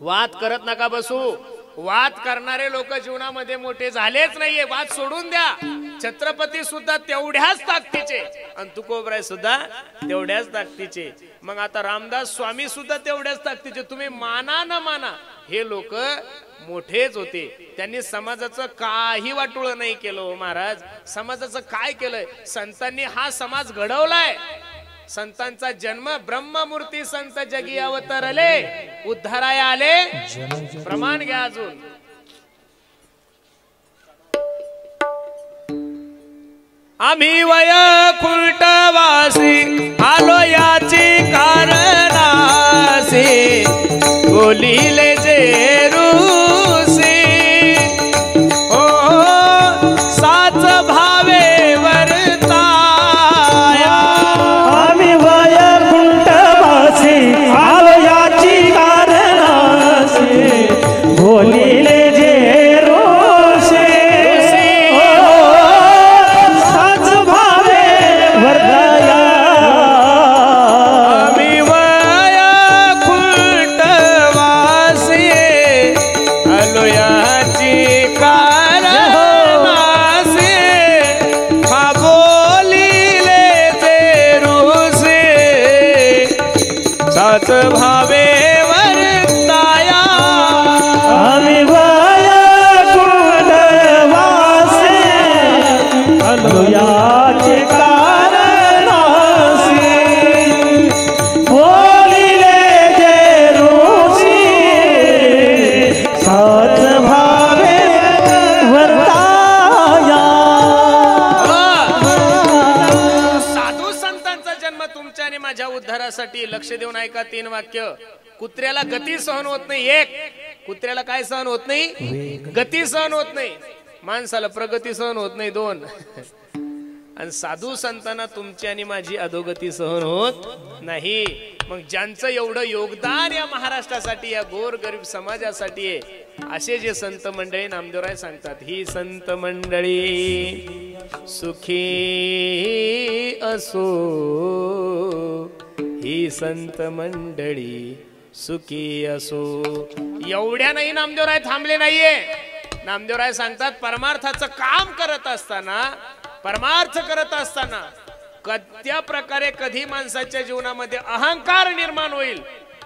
वाद करत नका बसू. वाद करणारे लोक जीवनामध्ये मोठे झालेच नाहीये. वाद सोडून द्या. छत्रपती सुद्धा तेवढ्याच ताकदीचे आणि तुकोबराय सुद्धा तेवढ्याच ताकदीचे. मग आता रामदास स्वामी सुद्धा तेवढ्याच ताकदीचे. तुम्ही माना न माना, हे लोक मोठेच होते. त्यांनी समाजाचं काही वाटोळं नाही केलं महाराज. समाजाचं काय केलंय? संतांनी हा समाज घडवलाय. संतांचा जन्म, ब्रह्ममूर्ती संत जगी अवतरले, उद्धाराय आले. प्रमाण घ्या अजून. आम्ही वैकुंठवासी आलो याची कारणासी, बोलिले जे ऋषी ओ साच भावे वर्ताया. आम्ही वैकुंठवासी आलो याची कारणासी, बोलिले जे ऋषी साच भावे वर्ताया. आम्ही वैकुंठवासी आलो याची कारणासी, हा बोलिले जे ऋषी साच भावे वर्ताया. आम्ही वैकुंठवासी आलो याची कारणासी, बोलिले जे ऋषी साच भावे वर्ताया. साधू संतांचा जन्म तुमच्या आणि माझ्या उद्धारासाठी. लक्ष देऊन ऐका 3 वाक्य. कुत्र्याला गती सहन होत नाही. 1, कुत्र्याला काय सहन होत नाही? गती सहन होत नाही. माणसाला प्रगती सहन होत नाही. 2, आणि साधू संतांना तुमची आणि माझी अधोगती सहन होत नाही. मग ज्यांचं एवढं योगदान या महाराष्ट्रासाठी, या गोर गरीब समाजासाठी आहे, असे जे संत मंडळी नामदेवराय सांगतात, ही संत मंडळी सुखी असो, ही संत मंडळी सुखी असो. एवढ्या नाही नामदेवराय थांबले नाहीये. नामदेवराय सांगतात परमार्थाचं काम करत असताना, परमार्थ करत असताना त्या प्रकारे कधी माणसाच्या जीवनामध्ये अहंकार निर्माण होईल,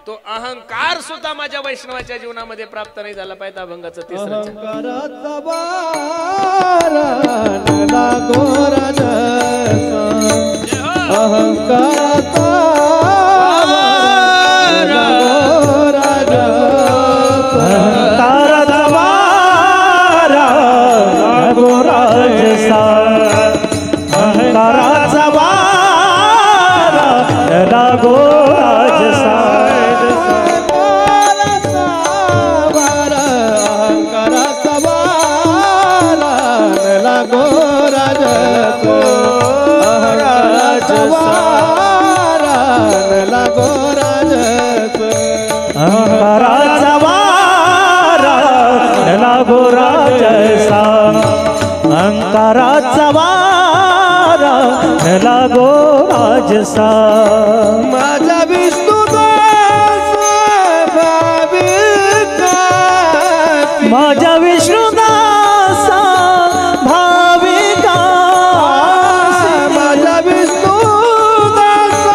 तो अहंकार सुद्धा माझ्या वैष्णवाच्या जीवनामध्ये प्राप्त नाही झाला पाहिजे. अभंगाचं 3रं चरण. अंकाराचा वारा लागो राज जसा माझा विष्णुदास भाविका माझ्या विष्णुदास भाविका माझा विष्णुदास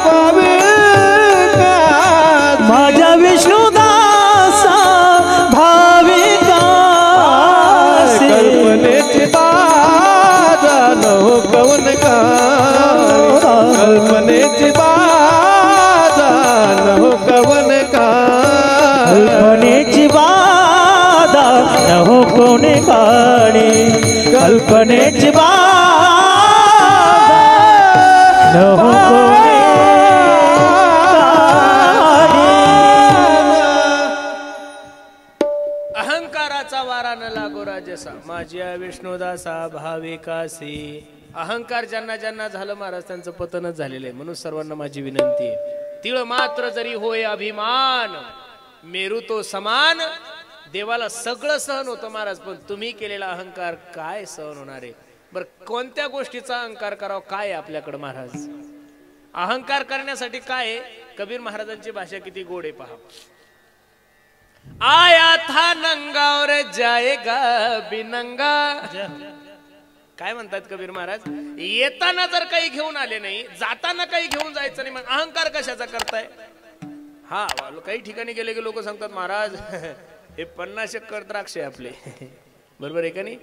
भाविका माझ्या विष्णुदास भाविका कल्पनेची बाधा न हो कवन का कल्पनेची बाधा न हो कवन का कल्पनेची बाधा न हो कोणी काढी कल्पनेची बाधा न हो कोणी अहंकाराचा वारा न लागो राजसा माझ्या विष्णुदासा भाविकासी अहंकार ज्यांना ज्यांना झालं महाराज त्यांचं पतनच झालेलं आहे. म्हणून सर्वांना माझी विनंती आहे, तिळ मात्र जरी होय अभिमान मेरू तो समान. देवाला सगळं सहन होतं महाराज, पण तुम्ही केलेला अहंकार काय सहन होणार आहे? बरं कोणत्या गोष्टीचा अहंकार करावा काय आहे आपल्याकडे महाराज? अहंकार करण्यासाठी काय आहे? कबीर महाराजांची भाषा किती गोड आहे पहा. आया था नंगा और जाएगा बिनंगा. काय म्हणतात कबीर महाराज? येताना जर काही घेऊन आले नाही, जाताना काही घेऊन जायचं नाही, मग अहंकार कशाचा करताय? हा काही ठिकाणी गेले की लोक सांगतात महाराज हे 50 एकर द्राक्ष आहे आपले. बरोबर आहे का नाही?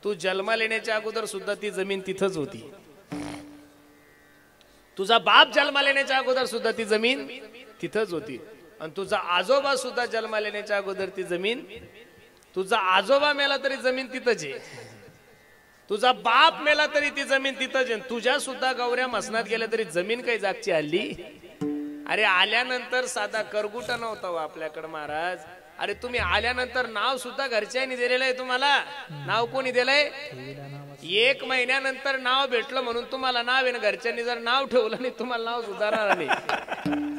तू जन्माला येण्याच्या अगोदर सुद्धा ती जमीन तिथंच होती. तुझा बाप जन्माला येण्याच्या अगोदर सुद्धा ती जमीन तिथंच होती. आणि तुझा आजोबा सुद्धा जन्माला येण्याच्या अगोदर ती जमीन, तुझा आजोबा मेला तरी जमीन तिथंच आहे, तुझा बाप मेला तरी ती जमीन तिथंच आहे, तुझ्या सुद्धा गौऱ्या मसनात गेल्या तरी जमीन काही जागची हल्ली. अरे आल्यानंतर साधा करगुटा नव्हता हो आपल्याकडे महाराज. अरे तुम्ही आल्यानंतर नाव सुद्धा घरच्यांनी दिलेलं आहे तुम्हाला. नाव कोणी दिलंय? 1 महिन्यानंतर नाव भेटलं म्हणून तुम्हाला नाव आहे ना. घरच्यांनी जर नाव ठेवलं नाही तुम्हाला नाव सुधारणार नाही.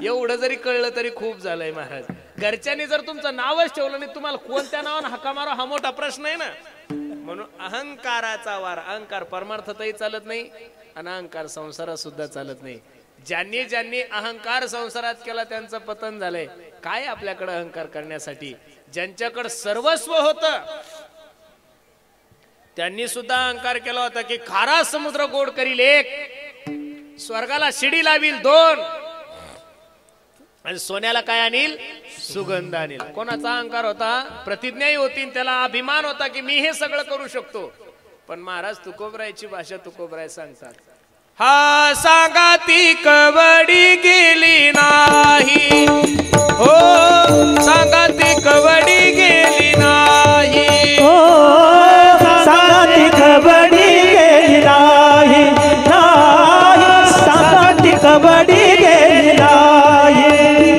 एवढं जरी कळलं तरी खूप झालंय महाराज. घरच्यांनी जर तुमचं नावच ठेवलं नाही तुम्हाला कोणत्या नावानं हाका मारो हा मोठा प्रश्न आहे ना. म्हणून अहंकाराचा वार, अहंकार परमार्थतही चालत नाही आणि अहंकार संसारात सुद्धा चालत नाही. ज्यांनी ज्यांनी अहंकार संसारात केला त्यांचं पतन झालंय. काय आपल्याकडे अहंकार करण्यासाठी? ज्यांच्याकडे सर्वस्व होतं त्यांनी सुद्धा अहंकार केला होता की खारा समुद्र गोड करील 1, स्वर्गाला शिडी लावील 2 आणि सोन्याला काय आणील? सुगंध आणील. कोणाचा अहंकार होता? प्रतिज्ञाही होती, त्याला अभिमान होता की मी हे सगळं करू शकतो. पण महाराज तुकोबरायची भाषा तुकोबराय सांगतात, हा सांगा ती कवडी गेली नाही हो, सांगा ती कवडी गेली नाही हो, सांगा ती कबड्डी गेली नाही, सांगा ती कबड्डी गेली नाही.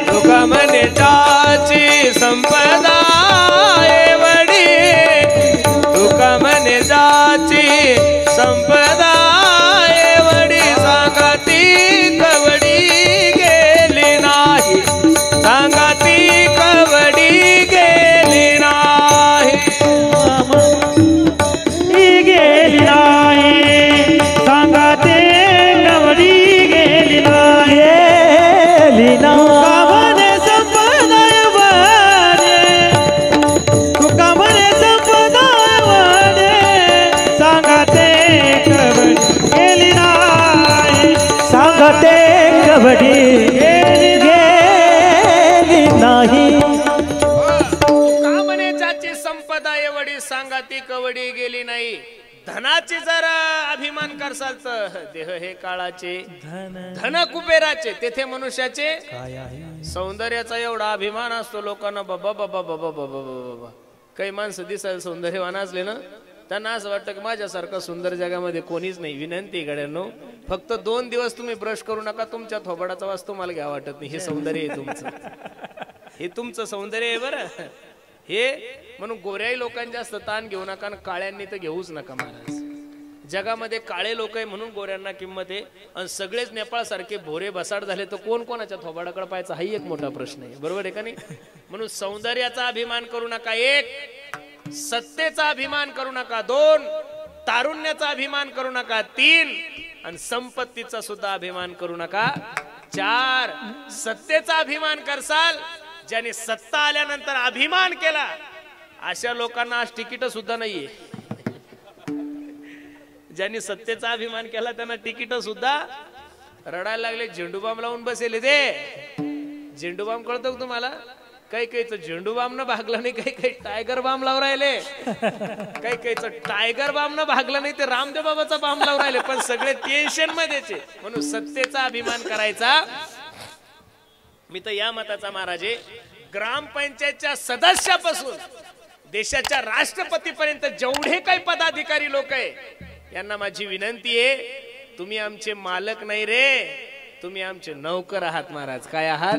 तुका म्हणे जाची संपदा एवढी, तुका म्हणे जाची संपदा एवढी, सांगा ती कवडी गेली नाही, सांगा ती कवडी गेली नाही. गेली नाही, सांगा ते कबड्डी गेली नाही, गेली नाही. संपदाय वडे, तुका म्हणे संपदाय वडे, सांगा ते कबड्डी गेली नाही, सांगा ते कबड्डी गेली नाही. तुका म्हणे ज्याची संपदा एवढी, सांगा ती कवडी गेली नाही. धनाची जर अभिमान करसाल तर देह हे काळाचे, धन कुबेराचे, तेथे मनुष्याचे. सौंदर्याचा एवढा अभिमान असतो लोकांना. बाबा बाबा बाबा बाबा बाबा. काही माणसं दिसायला सौंदर्यवान असले ना त्यांना असं वाटतं की माझ्यासारखं सुंदर जगामध्ये कोणीच नाही. विनंती गड्यांनो, फक्त 2 दिवस तुम्ही ब्रश करू नका, तुमच्या थोबाडाचा वास तुम्हाला घ्या वाटत नाही. हे सौंदर्य आहे तुमचं, हे तुमचं सौंदर्य आहे बरं हे. म्हणून गोऱ्याही लोकांनी जास्त ताण घेऊ नका आणि काळ्यांनी तर घेऊच नका महाराज. जगामध्ये काळे लोक आहे म्हणून गोऱ्यांना किंमत आहे, आणि सगळेच नेपाळ सारखे भोरे बसाड झाले तर कोण कोणाच्या थोबाडाकडे पाहायचा हाही एक मोठा प्रश्न आहे. बरोबर आहे का नाही? म्हणून सौंदर्याचा अभिमान करू नका 1, सत्तेचा अभिमान करू नका 2, तारुण्याचा अभिमान करू नका 3, आणि संपत्तीचा सुद्धा अभिमान करू नका. 4 सत्तेचा अभिमान करसाल. ज्याने सत्ता आल्यानंतर अभिमान केला अशा लोकांना आज तिकीट सुद्धा नाहीये. ज्यांनी सत्तेचा अभिमान केला त्यांना तिकीट सुद्धा रडायला लागले. झेंडूबाम लावून बसेले ते. झेंडूबाम कळतो का तुम्हाला? काही झेंडू बाम न भागला नाही, काही टायगर बाम लावून राहिले. काही टायगर बाम न भागला नाही, ते रामदेव बाबाचा बाम लावून राहिले. पण सगळे टेन्शन मध्येच. म्हणून सत्तेचा अभिमान करायचा. मी तर या मताचा महाराज आहे. ग्रामपंचायतच्या सदस्यापासून देशाच्या राष्ट्रपतीपर्यंत जेवढे काही पदाधिकारी लोक आहे यांना माझी विनंती आहे, तुम्ही आमचे मालक नाही रे, तुम्ही आमचे नौकर आहात महाराज. काय आहात?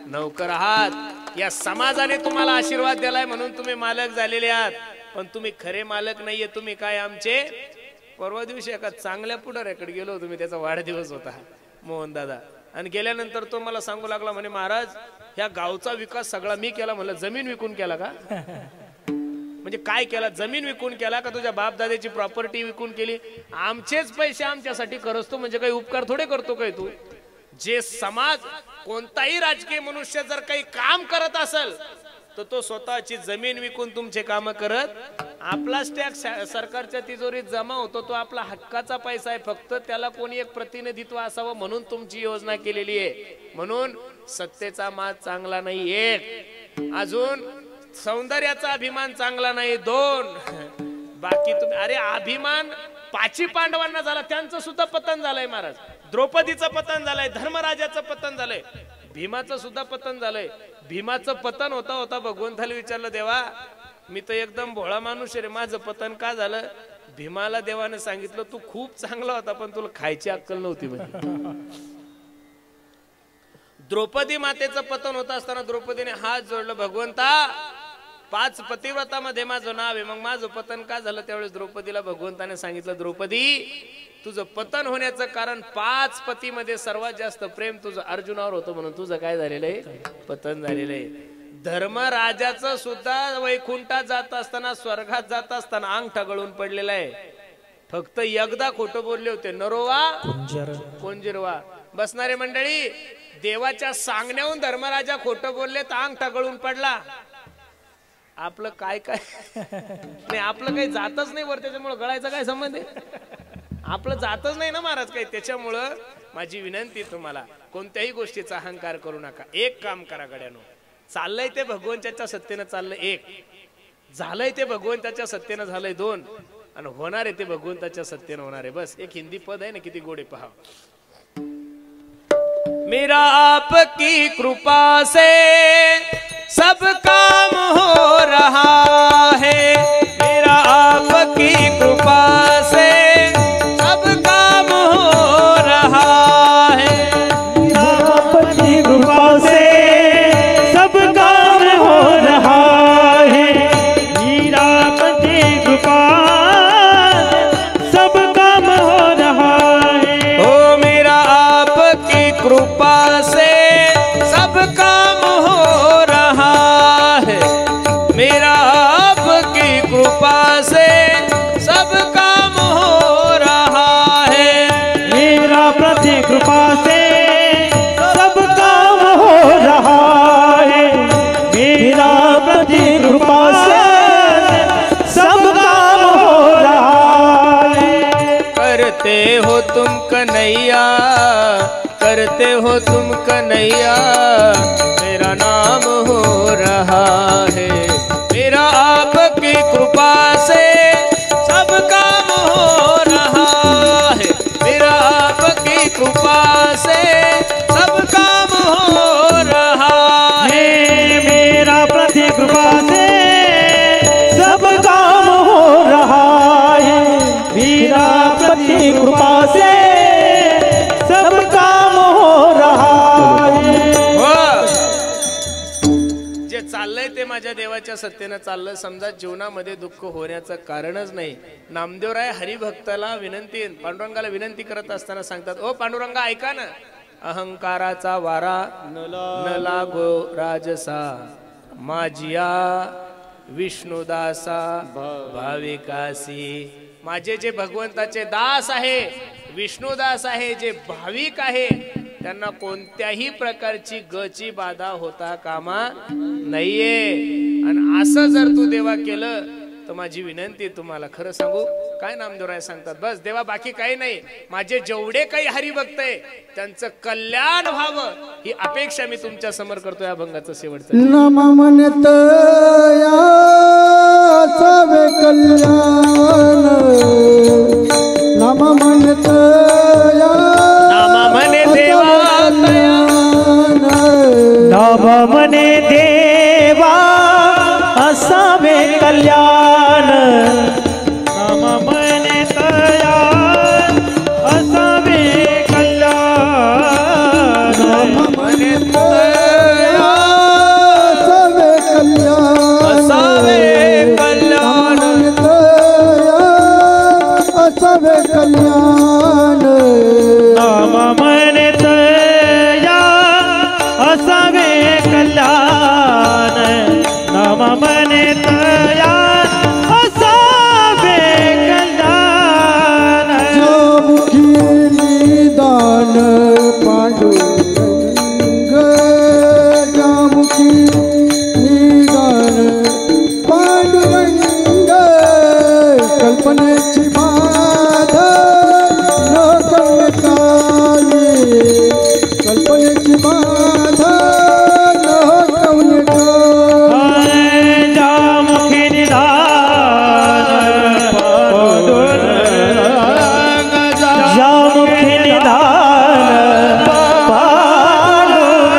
नौकर आहात. या समाजाने तुम्हाला आशीर्वाद दिलाय म्हणून तुम्ही मालक झालेले आहात, पण तुम्ही खरे मालक नाहीये. तुम्ही काय आमचे. परवा दिवशी एका चांगल्या पुढाऱ्याकडे गेलो. तुम्ही त्याचा वाढदिवस होता मोहन दादा, आणि गेल्यानंतर तो मला सांगू लागला म्हणे महाराज ह्या गावचा विकास सगळा मी केला. म्हणलं जमीन विकून केला का? म्हणजे काय केला? जमीन विकून केला का तुझ्या बाप दादाची प्रॉपर्टी विकून केली? आमचेच पैसे आमच्यासाठी करतो म्हणजे काही उपकार थोडे करतो काय तू? जे समाज कोणताही राजकीय मनुष्य जर काही काम करत असेल तर तो स्वतःची जमीन विकून तुमचे काम करत. आपलाच टॅक्स सरकारच्या तिजोरीत जमा होतो, तो आपला हक्काचा पैसा आहे. फक्त त्याला कोणी एक प्रतिनिधित्व असावं म्हणून तुमची योजना केलेली आहे. म्हणून सत्तेचा माज चांगला नाही. 1 अजून सौंदर्याचा अभिमान चांगला नाही. 2 बाकी तुम्ही अरे अभिमान 5 पांडवांना झाला, त्यांचं सुद्धा पतन झालंय महाराज. द्रौपदीचं पतन झालंय, धर्मराजाचं पतन झालंय, भीमाचं सुद्धा पतन झालंय. भीमाचं पतन होता होता भगवंताला विचारलं देवा मी तर एकदम भोळा माणूस रे, माझं पतन का झालं? भीमाला देवाने सांगितलं तू खूप चांगला होता पण तुला खायची अक्कल नव्हती. म्हणजे द्रौपदी मातेचं पतन होत असताना द्रौपदीने हात जोडलं, भगवंता 5 पतिव्रतामध्ये माझं नाव आहे, मग माझं पतन का झालं? त्यावेळेस द्रौपदीला भगवंताने सांगितलं धृपदी तुझं पतन होण्याचं कारण 5 पतीमध्ये सर्वात जास्त प्रेम तुझं अर्जुनावर होतं म्हणून तुझं काय झालेलं आहे? पतन झालेलं आहे. धर्मराजाचं सुद्धा वैकुंठात जात असताना स्वर्गात जात असताना अंगठा गळून पडलेला आहे. फक्त एकदा खोटं बोलले होते, नरोवा कोंजिरवा. बसणारे मंडळी देवाच्या सांगण्याहून धर्मराजा खोटं बोलले तर अंगठा गळून पडला. आपलं काय काय नाही, आपलं काही जातच नाही वर, त्याच्यामुळे गळायचा काय संबंध आहे? आपलं जातच नाही ना महाराज काही. त्याच्यामुळं माझी विनंती तुम्हाला कोणत्याही गोष्टीचा अहंकार करू नका. एक काम करा गड्यानो, चाललंय ते भगवंताच्या सत्तेनं चाललंय 1, झालंय ते भगवंताच्या सत्तेनं झालंय 2, आणि होणार आहे ते भगवंताच्या सत्तेनं होणार आहे. बस एक हिंदी पद आहे ना, किती गोडे पहा. मेरा आपकी कृपा से सब काम हो रहा है, मेरा आपकी कृपा से सब काम हो रहा है, आपकी कृपा से सब काम हो रहा है, मेरा आपकी कृपा सब काम हो रहा है, ओ मेरा आपकी कृपा से सब काम हो रहा है, मेरा आपकी कृपा से सब काम हो रहा है, मेरा प्रति कृपा से सब काम हो रहा है, मेरा प्रति कृपा से सब काम हो रहा है। करते हो तुम कन्हैया, करते हो तुम कन्हैया, मेरा नाम हो रहा है, मेरा आपकी कृपा से सब काम हो रहा है, मेरा आपकी कृपा से सब काम हो रहा है, मेरा प्रति कृपा से सब काम हो रहा है, मेरा प्रति कृपा से सब काम हो रहा है। जे चाललंय ते माझ्या देवाच्या सत्तेनं चाललं. समजा जीवनामध्ये दुःख होण्याचं कारणच नाही. नामदेवराय हरिभक्ताला विनंती, पांडुरंगाला विनंती करत असताना सांगतात, ओ पांडुरंगा ऐका ना, अहंकाराचा वारा न लागो राजसा, माझिया विष्णुदासा भाविकासी. माझे जे भगवंताचे दास आहे विष्णुदास आहे जे भाविक आहे त्यांना कोणत्याही प्रकारची गची बाधा होता कामा नाहीये। आणि असं जर तू देवा केलं तर माझी विनंती तुम्हाला खरं सांगू काय नामदेवराय सांगतात, बस देवा बाकी काही नाही, माझे जेवढे काही हरिभक्त आहे त्यांचं कल्याण व्हावं ही अपेक्षा मी तुमच्या समोर करतोय। अभंगाचं शेवटचं नम म्हणत यावे कल्याण, नम म्हणत नाम म्हणे देवा नाम म्हणे देवा असावे कल्याण, नाम म्हणे तया असावे कल्याण, नम म्हणत यावे कल्याण, असावे कल्याण, असावे कल्याण, नाम म्हणे तया असावे कल्याण, नाम म्हणे तया असावे कल्याण, ज्यामुखी निदान पांडुरंग, ज्यामुखी निदान पांडुरंग, कल्पनेची बाधा न कवने कल्पनेची बाधा न कवने ज्यामुखी निधान पांडुरंग, ज्यामुखी निधान पांडुरंग,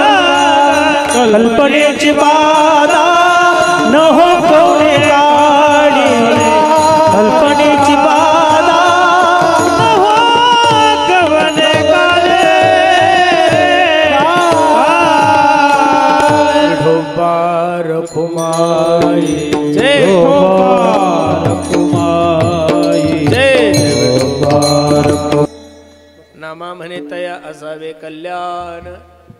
कल्पनेची बाधा न हो कोणी काढी, कल्पनेची बाधा न हो कवने काढे, ढोबार कुमाई जय ढोबार कुमाई जय ढोबार नामा म्हणे तया असावे कल्याण।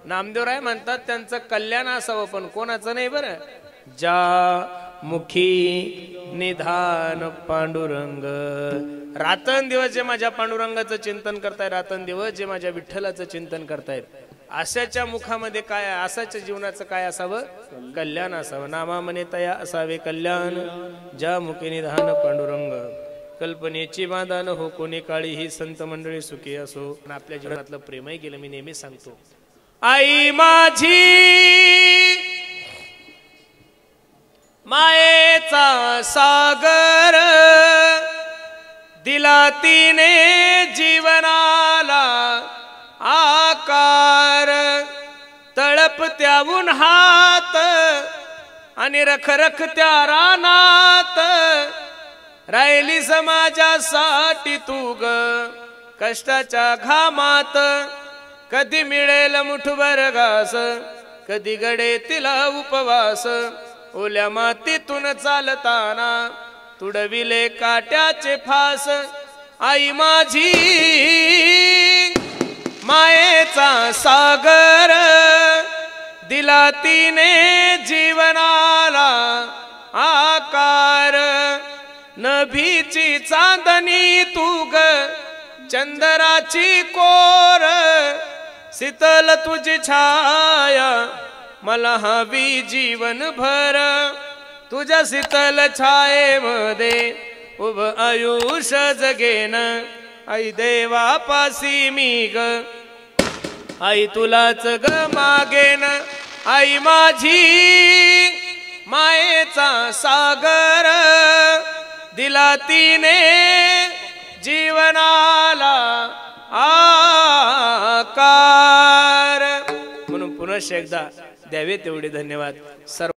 नामदेवराय म्हणतात त्यांचं कल्याण असावं पण कोणाचं नाही बरं, ज्या मुखी निधान पांडुरंग, रात्रंदिवस जे माझ्या पांडुरंगाचं चिंतन करतायत, रात्रंदिवस जे माझ्या विठ्ठलाचं चिंतन करतायत अशाच्या मुखामध्ये काय, असाच्या जीवनाचं काय असावं, कल्याण असावं। नामा म्हणे तया असावे कल्याण, ज्या मुखी निधान पांडुरंग, कल्पनेची बाधा न हो कोणी काळी, ही संत मंडळी सुखी असो। आपल्या जीवनातलं प्रेमही गेलं मी नेहमी सांगतो, आई माझी मायेचा सागर, दिला तिने जीवनाला आकार, तळपत्या उन्हात आणि रखरखत्या रानात, राहिली समाजासाठी तू ग कष्टाच्या घामात, कधी मिळेल मुठभर घास, कधी घडे तिला उपवास, ओल्या मातीतून चालताना तुडविले काट्याचे फास, आई माझी मायेचा सागर, दिला तिने जीवनाला आकार, नभीची चांदणी तू ग चंद्राची कोर, शीतल तुझी छाया मला हवी जीवन भर, तुझ्या शीतल छायेमध्ये उभ आयुष्य जगेन, आई देवापासी मी ग आई तुलाच ग मागेन, आई माझी मायेचा सागर, दिला तिने जीवनाला आकार। म्हणून पुनश्च एकदा द्यावे तेवढे धन्यवाद सर्व